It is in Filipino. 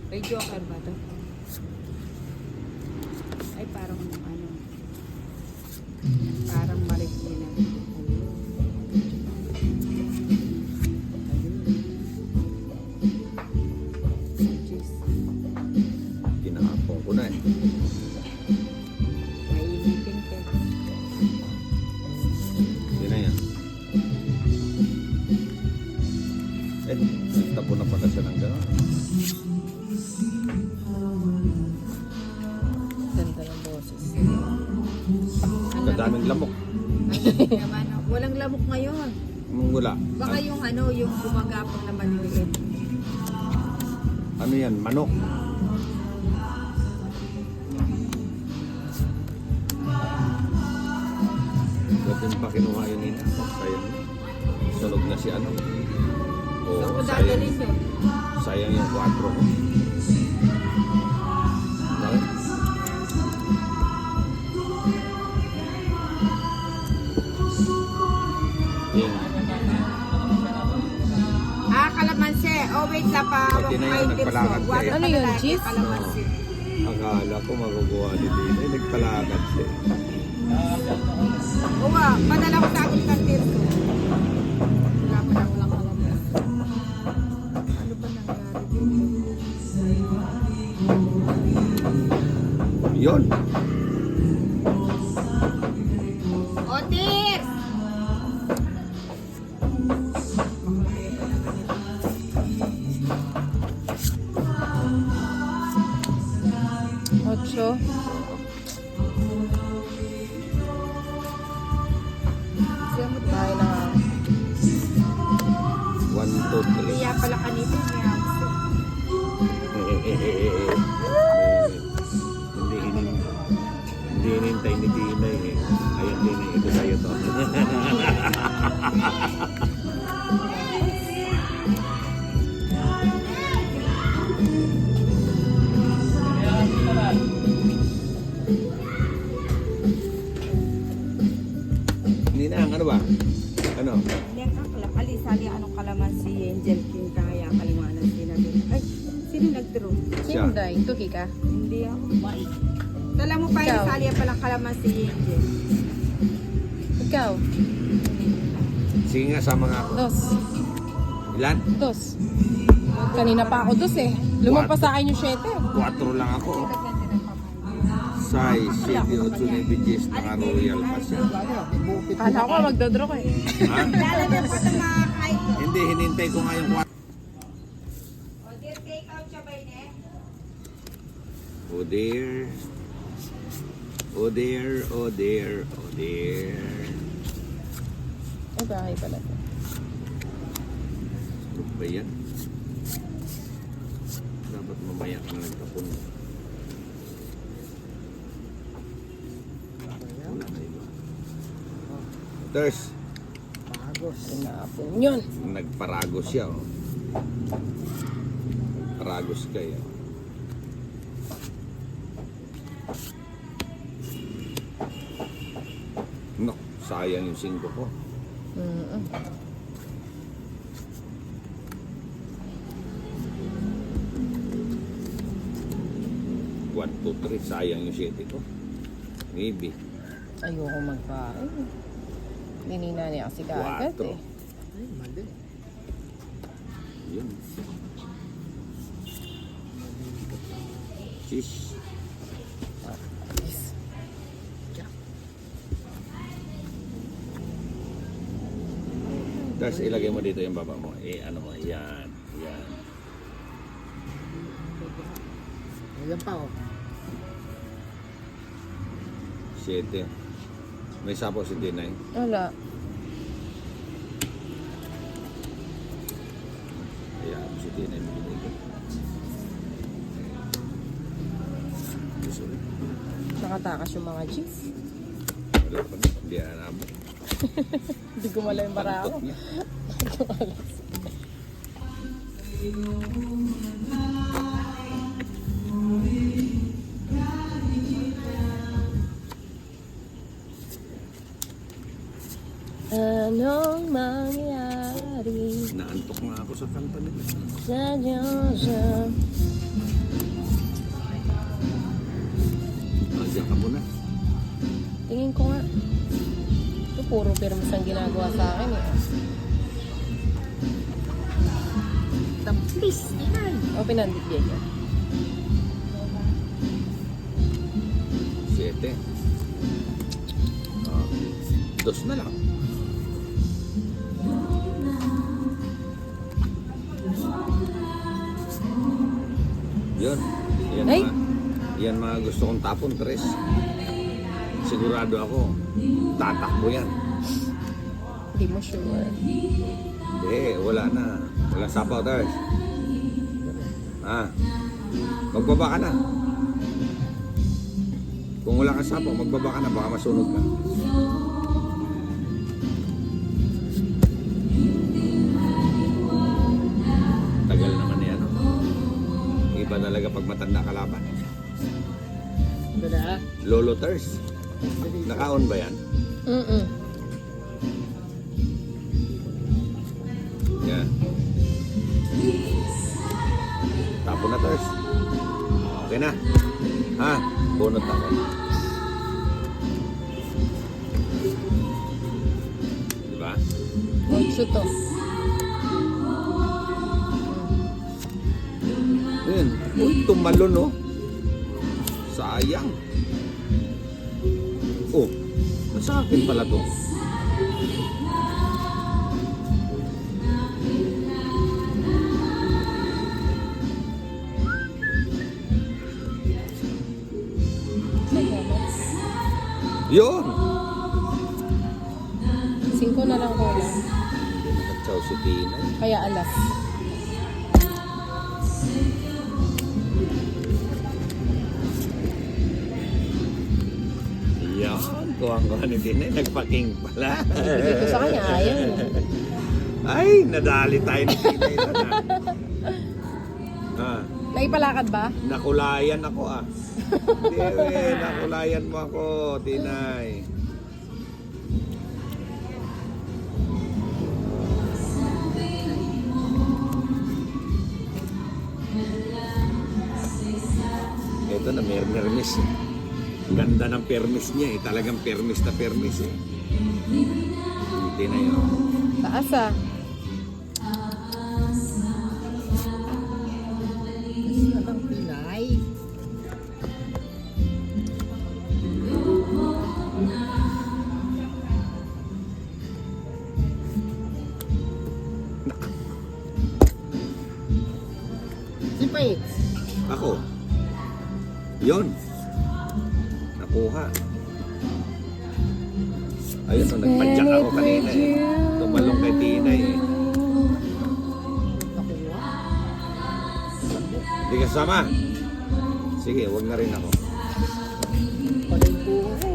May joker ba to? Ay, parang ano. Parang marikina. Kinakapong ko na eh. Mainitin ka. Yun na yan. Eh, nagtapo na pala siya ng gano'n. Ganda ng boses. Kadaming lamok. Naman, walang lamok ngayon. Wala. Baka yung ano, yung gumagapang na maliliit. Ano yan? Manok. Dating pa kinuha yun nila. Sayang. Sunog na si ano. Oo, Saan ko sayang. dadalhin yun? Sayang yung 4 ko. Bakit? Yan. Kalamansi. Oh, wait lang pa. Pati na yan, nagpalakad ka eh. Ano yun, cheese? Kalamansi. Akala ko makukuha ni Dina. Nagpalakad siya. Oo, padala ko sa akin ng tirso. Wala pa lang, walang alam. Ano ba nangyari dito? Yun. Otis! Ocho. Bahay na. 1, 2, 3. Kaya pala kanito niya. Hindi hinintay ni Dina eh. Ayun din eh. Ito sa'yo to. Hindi na, ano ba? Ano? Hindi ang kakalakali. Sali anong kalamansi, Angel King, kaya kaliwanan sinabi. Ay, sino nag-draw? Siya. Tuki ka? Hindi ako. Tala mo pa yung sali palang kalamansi, Angel. Ikaw, Sige nga, sama nga ako. dos. Ilan? Dos. Kanina pa ako dos eh. Lumampas sa akin yung 7. 4 lang ako. Size, City, Otsunibi, Gis, naka-royal pa siya. Kala ko magdodraw ko eh. Ha? Lalagyan pa ito mga kahit. Hindi, hinintay ko nga yung 4. O, dear, take out siya ba yun eh? Oh dear. Oh dear, oh dear, oh dear. Ay, bahay pala to. Ano ba yan? Dapat mamaya ka na nagtapon. Wala na iba. There's, Tinapon yun. nagparagos siya. Oh. Paragos kayo. No, sayang yung 5 ko. Mm-mm. One, two, three, sayang yung 7 ko. Maybe. Ayoko magpain. Ninina niya kasi kaagad 4. eh. Yun. Cheese. Yes. Tapos ilagay mo dito yung baba mo. Eh, ano mo, yan. Yan. Ayan pa oh. 7. May sapo si D9. Wala. Kaya si D9 binigay ko. Gusto rin. Nakatakas yung mga cheese. Wala pa na. Hindi alam. Hindi gumala yung bara ako. Pantot niya. Anong mangyari Naantok na ako sa kanta nila. sa Diyos? Diyan ka muna. Tingin ko nga. Ito puro pirmas ang ginagawa sa akin eh. Please, inay. O pinandit yan yan. 7. Dos na lang. Yun. Yan Ay! yan mga gusto kong tapon, Tres. Sigurado ako, tatakbo yan. Hindi mo sure. Hindi, wala na. Walang sapaw, Tres. Magbaba ka na. Kung wala kang sapaw, magbaba ka na. Baka masunog ka. Tagal naman yan. Iba talaga pag matanda kalaban. Ito na. Lolo Ters. Naka-on ba yan? Mm-mm. Yan. Tapon na, Ters. Okay na. Bunot ako. Diba? 8 to. Yan. Uy, tumalon, oh. Sayang. Oh, nasa akin pala to. Yun! 5 na lang ko lang. Hindi nakatsaw si Tina. Kaya alas. Yan, kuha ni Tina. Nagpaking pala. Ibigay ko sa kanya, ayaw. Ay, nadali tayo ni Tina. Ito na. Naipalakad ba? Nakulayan ako Hindi, nakulayan mo ako, Tinay. Ito na, may permis. Ganda ng permis niya eh. Talagang permis na permis eh. Tinay, oh. Taas ah. Ang Pinay. Si Pait. Ako. Yon. Nakuha. Ayun, nagpadyak ako kanina eh. Tumalong kay Tinay eh. Nakuha. Hindi ka sama. Sige, wag na rin ako. Palay po.